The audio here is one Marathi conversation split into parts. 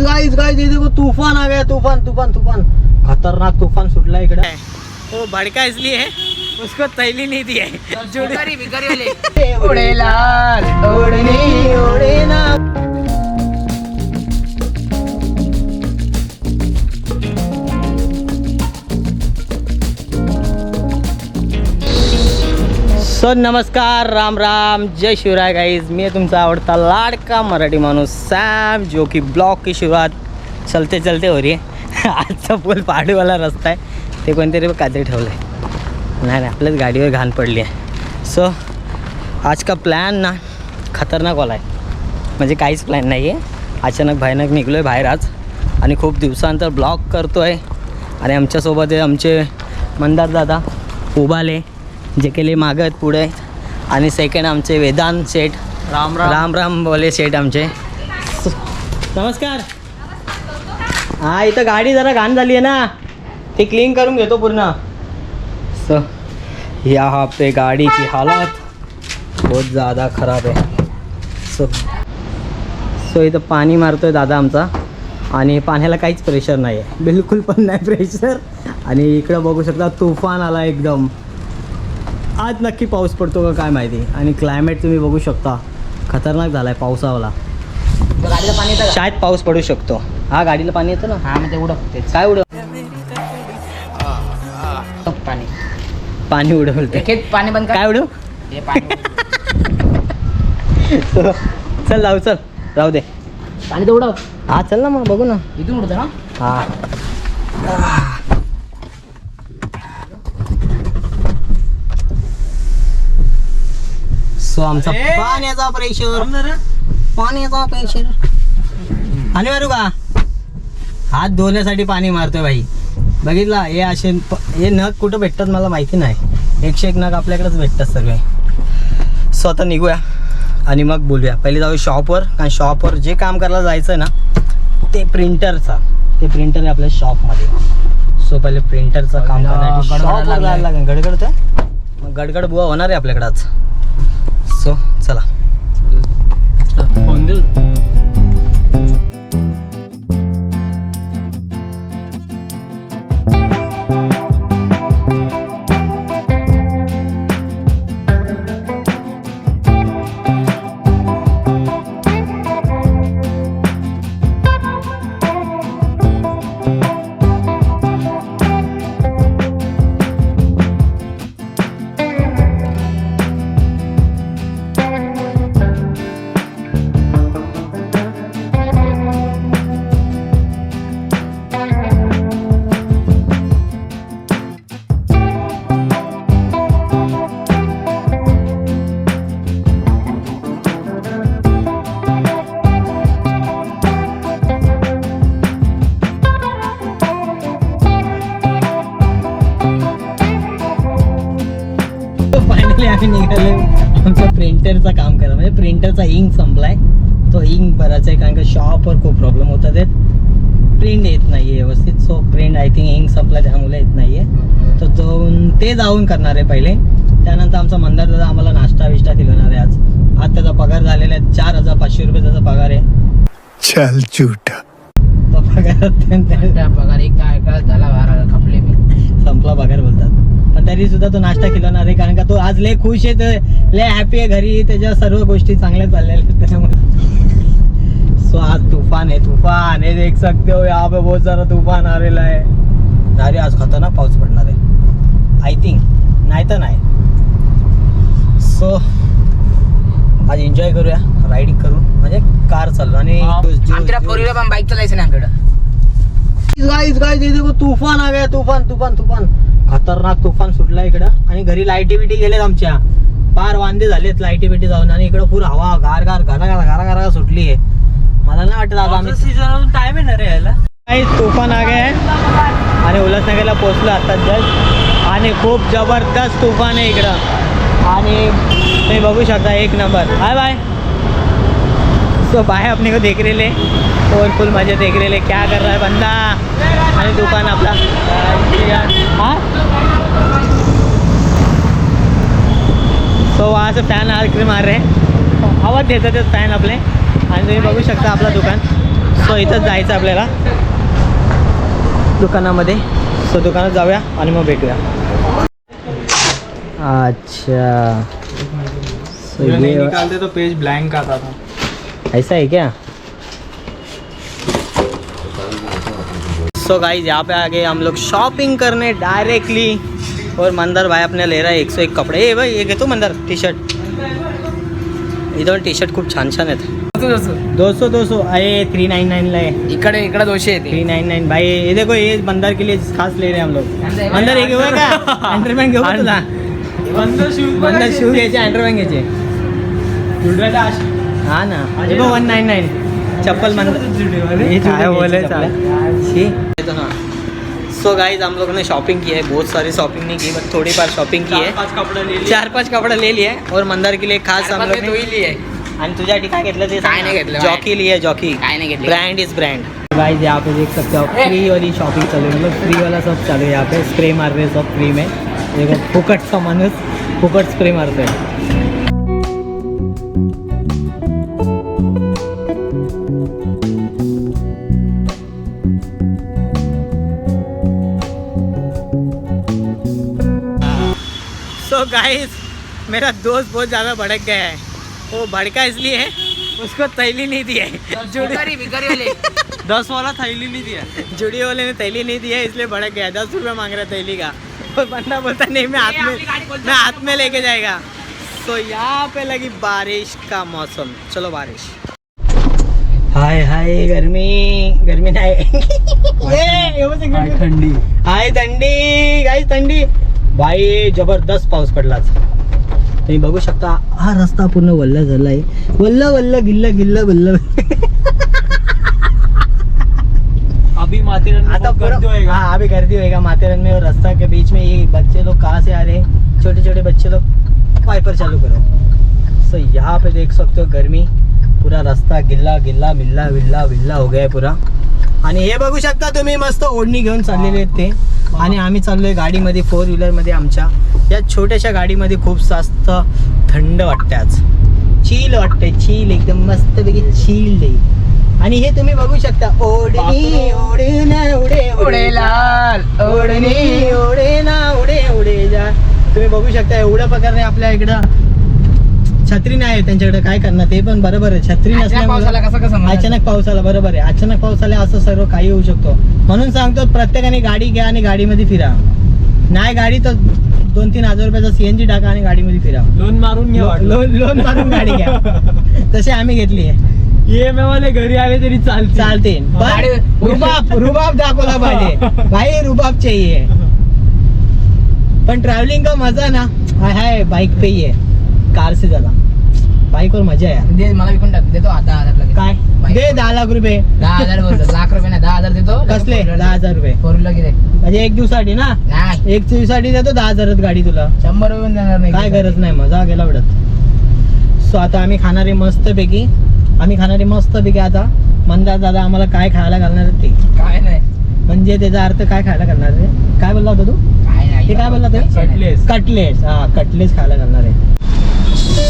गाइस गाइस ये देखो तूफान आ गया, तूफान तूफान तूफान, खतरनाक तूफान सुटला इकडे। वो भड़का इसलिए है उसको तैली नहीं दी है। उड़े लाल उड़ने उड़े ना। सो नमस्कार, राम राम, जय शिवराय गाइज। मी तुमचा आवडता लाडका मराठी माणूस सॅम, जो की ब्लॉग की शुरुआत चलते चलते हो रही है। आजचा पूल पहाडीवाला रस्ता आहे, ते कोणतरी काहीतरी ठेवलं आहे। नाही आपल्याच गाडीवर घाण पडली आहे। सो आज का प्लॅन ना खतरनाकवाला आहे, म्हणजे काहीच प्लॅन नाही आहे। अचानक भयानक निघलो आहे बाहेर आज, आणि खूप दिवसानंतर ब्लॉग करतो आहे। आणि आमच्यासोबत आहे आमचे मंदार दादा उभाले, जे केले मागत पुढे, आणि सेकंड आमचे वेदांत शेठ। राम राम राम राम बोले शेठ आमचे। नमस्कार। हां, इथं गाडी जरा घाण झाली आहे ना, ती क्लीन करून घेतो पूर्ण। सो यहाँ पे गाड़ी की हालत बहुत ज़्यादा ख़राब है। सो इथं पाणी मारतोय दादा आमचा, आणि पाण्याला काहीच प्रेशर नाही आहे, बिलकुल पण नाही प्रेशर। आणि इकडं बघू शकता तुफान आला एकदम। आज नक्की पाऊस पडतो का काय माहिती, आणि क्लायमेट तुम्ही बघू शकता खतरनाक झाला आहे पावसावाला। गाडीला पाणी येतं, शायद पाऊस पडू शकतो। हा गाडीला पाणी येतं ना। हा म्हणजे उडवते काय उडव पाणी पाणी उडवते पाणी बंद काय उडव चल जाऊ, चल राहू दे पाणी तर उडव। हा चल ना मग बघू ना, इथून उडतं ना। हा सो आमचा पाण्याचा प्रेशर आणि मारू का, हात धुण्यासाठी पाणी मारतोय भाई। बघितला हे असे हे नग कुठं भेटतात मला माहिती नाही, 101 नग आपल्याकडेच भेटतात सगळे। सो आता निघूया आणि मग बोलूया। पहिले जाऊ शॉपवर, कारण शॉपवर जे काम करायला जायचं ना ते प्रिंटरचा, ते प्रिंटर आहे आपल्या शॉपमध्ये। सो पहिले प्रिंटरचं काम करण्यासाठी गडगड तर मग गडगड बुवा होणार आहे आपल्याकडे आज। सो चला फोन देऊ। आम्ही निघाले आमच्या प्रिंटरचं काम करा, म्हणजे प्रिंटरचा इंक संपलाय, तो इंक भरायचा आहे। कारण का शॉपवर खूप प्रॉब्लेम होतात, प्रिंट येत नाही आहे व्यवस्थित। So print I think ink संपला त्यामुळे येत नाही आहे, तर ते जाऊन करणार आहे पहिले। त्यानंतर आमचा मंदार दादा आम्हाला नाश्ता विष्टा खिलवणार आहे आज त्याचा पगार झालेला आहे 4500 रुपये त्याचा पगार आहे। चल झूठा तो पगार एक काय झाला खपले मी संपला पगार बोलतात, पण तरी सुद्धा तो नाश्ता खिलवणार आहे। कारण का तो आज लय खुश आहे, लय हॅपी आहे घरी, त्याच्या सर्व गोष्टी चांगल्या चाललेल्या आहेत त्याच्यामुळे। सो आज तूफान है, तूफान है, देख सकते हो यहाँ पे बहुत सारा तूफान आ रहा है। अरे आज खतरनाक पाऊस पडणार आहे आय थिंक, नाही तर नाही। सो आज एन्जॉय करूया, रायडिंग करू, म्हणजे कार चालू। आणि पण बाईक चालायचं ना आमकडं। गाइस गाइस ये देखो तूफान आ गया, तूफान तूफान तूफान, खतरनाक तूफान सुटला इकडं। आणि घरी लाईटी बिटी गेलेत आमच्या, पार वांदे झालेत लाईटी बिटी जाऊन, आणि इकडं पूर हवा गार गार घरा घरा घरा सुटली आहे। मला नाही वाटत आज आम्ही सीझन टाइम आहे ना रे यायला। तूफान आ गया आहे आणि उल्हासनगरला पोहोचलो आता जस्ट, आणि खूप जबरदस्त तूफान आहे इकडं, आणि तुम्ही बघू शकता एक number. Bye bye. So bye अपने को देख रहे ले और फुल मजे देख रहे ले, क्या कर रहा है बंदा। आणि दुकान आपला हाँ। सो वहाँ से फॅन आरके मार रहे हैं, आवाज देतात फॅन आपले, आणि तुम्ही बघू शकता आपलं दुकान। सो इथंच जायचं आपल्याला दुकानामध्ये. सो दुकानात जाऊया आणि मग भेटूया. अच्छा सो ये निकालते तो पेज ब्लैंक आता था. ऐसा है क्या? सो गाइस यहाँ पे आ गए हम लोग शॉपिंग करने डायरेक्टली. और मंदर भाई अपने ले रहा है 101 कपडे. ए भाई ये घेतो मंदर टी शर्ट. इथं टी शर्ट खूप छान छान आहेत. 200 अरे 399 आहे. इकडे 200 येते. 399 भाई. ये देखो ये मंदर के लिए खास ले रहे हैं हम लोग. मंदर एक घेऊ का अंडरपॅन्ट घेऊ का तुला? मंदर शूज घ्यायचे अंडरपॅन्ट घ्यायचे. हाँ ना देखो 199 चप्पल मंदर. काय बोलायचं? सो गाइस हम लोगों ने शॉपिंग की है. बहुत सारी शॉपिंग नहीं की बट थोड़ी बार शॉपिंग की है. 4-5 कपड़े ले लिए और मंदर के लिए खास हम लोग ने. आणि तुझ्या ठिकाणी घेतलं ते काय नाही घेतलं. जॉकी लिए जॉकी. काय नाही घेतलं. Brand is brand. गाइस यहाँ पे देख सकते हो फ्री वाली शॉपिंग चालू है. मतलब फ्री वाला सब चालू है यहाँ पे. स्प्रे मार रहे सब फ्री में. देखो फुकट सा माणूस फुकट स्प्रे मारतोय. सो गाइस मेरा दोस्त बहुत ज़्यादा भड़क गया है. वो भड़का इसलिए है उसको थैली नहीं दी है. भिकारी वाले 10 वाला थैली नहीं दिया. जुड़ी वाले ने थैली नहीं दी है इसलिए भड़क गया. 10 रुपये मांग रहा थैली का. और बंदा बोलता नहीं मैं हाथ में लेके जाएगा. तो यहाँ पे लगी बारिश का मौसम. चलो बारिश. हाय हाय गर्मी नाही. थंडी. हाय थंडी गाईस थंडी. भाई जबरदस्त पाऊस पडलाच. तुम्ही बघू शकता हा रस्ता पूर्ण वल्ला झालाय. वल्ल गिल्ल वल्ल. अभी माथेरन में आता बहुत गर्दी पूरा होएगा. हाँ अभी गर्दी होएगा माथेरन में. और रास्ता के बीच में ये बच्चे लोग कहाँ से आ रहे हैं. छोटे छोटे बच्चे लोग. वाइपर चालू करो. सो यहाँ पे देख सकते हो गर्मी. पूरा रास्ता गिल्ला विल्ला हो गया पूरा. आणि हे बघू शकता तुम्ही मस्त ओढणी घेऊन चाललेले आहेत ते. आणि आम्ही चाललोय गाडीमध्ये 4 व्हीलरमध्ये आमच्या. या छोट्याशा गाडीमध्ये खूप जास्त थंड वाटते आज. चील वाटते. चील एकदम मस्तपैकी चील आहे. आणि हे तुम्ही बघू शकता ओढणी ओढे ना उडे लाल ओढणी ओढे ना उडे जा. तुम्ही बघू शकता एवढ्या प्रकारे आपल्या इकडं छत्री नाही आहे त्यांच्याकडे. काय करणार ते पण बरोबर आहे. छत्री नसल्यामुळे अचानक पाऊस आला. बरोबर आहे. अचानक पाऊस आला असं सर्व काही होऊ शकतो. म्हणून सांगतो प्रत्येकाने गाडी घ्या आणि गाडीमध्ये फिरा. नाही गाडी तर 2-3 हजार रुपयाचा CNG टाका आणि गाडीमध्ये फिरा. लोन मारून घ्या. लोन मारून गाडी घ्या. तसे आम्ही घेतली आहे. EMI वाले घरी आले तरी चालते. रुबाब दाखवला पाहिजे भाई. रुबाब चाहिए. पण ट्रॅव्हलिंग का मजा ना हाय बाइक पे ही है. कार से ज्यादा बाइक और मजा आहे. दे मला विकून टाक. देतो 10,000 लगेच. काय दे 10 लाख रुपये. 10,000 बोलतो. लाख रुपये नाही 10,000 देतो. कसले 10,000 रुपये. 4 व्हीलर किती म्हणजे एक दिवसासाठी ना. नाही एक दिवसासाठी देतो 10,000 गाडी तुला. 100 रुपये पण देणार नाही. काय गरज नाही. मजा गेला उडत. सो आता आम्ही खाणारे मस्तपैकी आता मंदार दादा आम्हाला काय खायला घालणार आहे ते. काय नाही म्हणजे त्याचा अर्थ काय खायला घालणार आहे. काय बोलला होता तू. काय नाही. ते काय बोलला ते. कटलेट्स. हाँ कटलेट्स खायला घालणार आहे.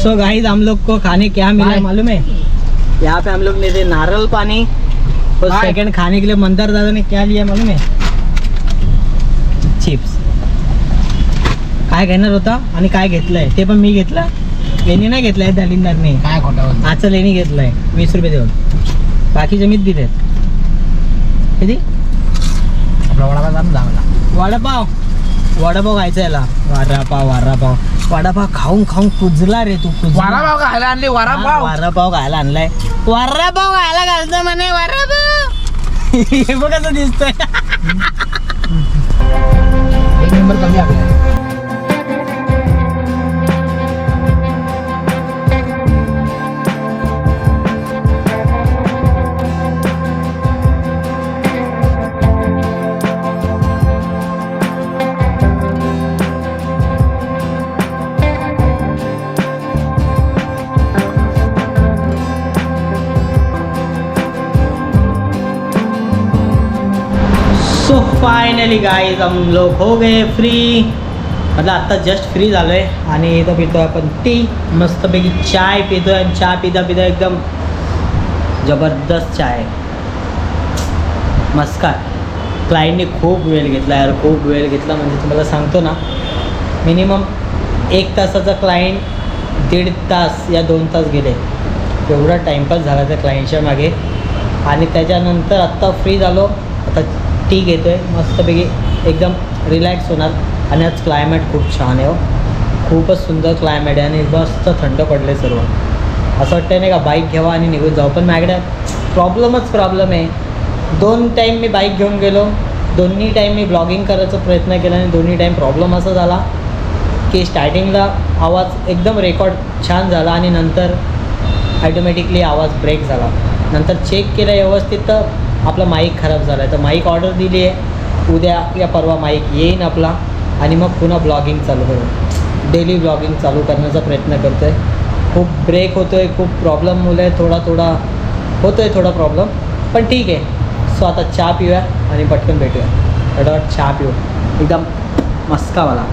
सो गाइस हम लोग को खाने क्या मिला है मालूम है. यहाँ पे हम लोग ने दे नारियल पानी. और सेकंड खाने के लिए मंदार दादा ने क्या लिया मालूम है. चिप्स. काय घेणार होता आणि काय घेतलंय ते पण मी घेतलं. लेणी नाही घेतलाय दलिंदारने. काय खोटं बोलतो. आजचं लेणी घेतलंय 20 रुपये देऊन. बाकीचे मीच दिलेत. किती. आपला वडापाव जाऊन जावला. वडापाव खायचा याला. वडापाव खाऊन कुजला रे तू. वडापाव खायला आणली. वडापाव खायला आणलाय. वडापाव खायला घालतो म्हणे. वडापाव हे बघ कसं दिसतोय. एक नंबर कमी आपल्याला. सो फायनली गाईज हम लोग हो गए फ्री. मतलब आत्ता जस्ट फ्री झालो आहे. आणि इथं पितो आपण टी. मस्तपैकी चाय पितो. आणि चहा पिता एकदम जबरदस्त चाय. मस्कार. क्लायंटने खूप वेळ घेतला यार, खूप वेळ घेतला म्हणजे तुम्हाला सांगतो ना, मिनिमम 1 तासाचा क्लायंट 1.5 तास या 2 तास गेले. एवढा टाईमपास झाला त्या क्लायंटच्या मागे. आणि त्याच्यानंतर आत्ता फ्री झालो. आता टी घेतो आहे मस्तपैकी, एकदम रिलॅक्स होणार. आणि आज क्लायमेट खूप छान आहे हो, खूपच सुंदर क्लायमेट आहे आणि मस्त थंड पडले सर्व. असं वाटतं नाही का बाईक घ्यावा आणि निघून जाऊ, पण माझ्याकडे प्रॉब्लेम आहे. 2 टाईम मी बाईक घेऊन गेलो, दोन्ही टाईम मी ब्लॉगिंग करायचा प्रयत्न केला आणि दोन्ही टाईम प्रॉब्लेम असा झाला की स्टार्टिंगला आवाज एकदम रेकॉर्ड छान झाला आणि नंतर ॲटोमॅटिकली आवाज ब्रेक झाला. नंतर चेक केलं व्यवस्थित तर आपला माईक खराब झाला आहे. तर माईक ऑर्डर दिली आहे, उद्या या परवा माईक येईन आपला आणि मग पुन्हा ब्लॉगिंग चालू करू. डेली ब्लॉगिंग चालू करण्याचा प्रयत्न करतो आहे. खूप ब्रेक होतो आहे, खूप प्रॉब्लेममुळे थोडा होतो आहे थोडा प्रॉब्लेम, पण ठीक आहे. सो आता चहा पिऊया आणि पटकन भेटूया. फटाफट चहा पिऊ एकदम मस्कावाला.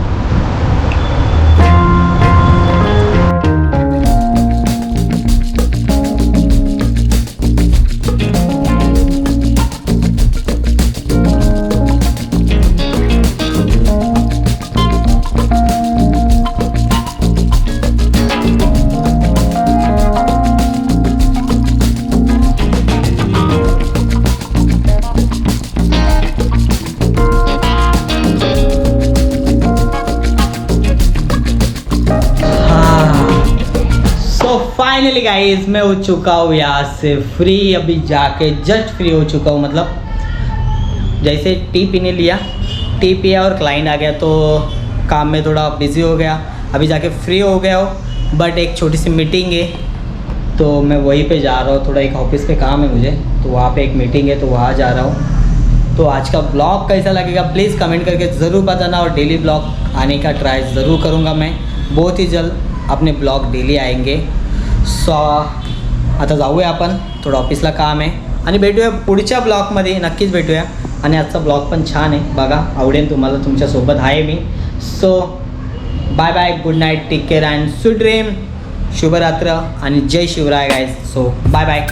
फाइनली गाइस मैं हो चुका हूँ यहाँ से फ्री. अभी जाके जस्ट फ्री हो चुका हूँ. मतलब जैसे टी पीने लिया, टी पिया और क्लाइंट आ गया तो काम में थोड़ा बिज़ी हो गया. अभी जाके फ्री हो गया हो, बट एक छोटी सी मीटिंग है तो मैं वहीं पे जा रहा हूँ. थोड़ा एक ऑफिस पे काम है मुझे, तो वहाँ पे एक मीटिंग है तो वहाँ जा रहा हूँ. तो आज का ब्लॉग कैसा लगेगा प्लीज़ कमेंट करके ज़रूर बताना. और डेली ब्लॉग आने का ट्राई ज़रूर करूँगा मैं. बहुत ही जल्द अपने ब्लॉग डेली आएंगे. सो आता जाऊया आपण, थोडं ऑफिसला काम आहे आणि भेटूया पुढच्या ब्लॉगमध्ये. नक्कीच भेटूया. आणि आजचा ब्लॉग पण छान आहे बघा, आवडेल तुम्हाला. तुमच्यासोबत आहे मी. So bye bye, good night, take care and sweet dream. शुभरात्र आणि जय Shivrai guys. So bye bye.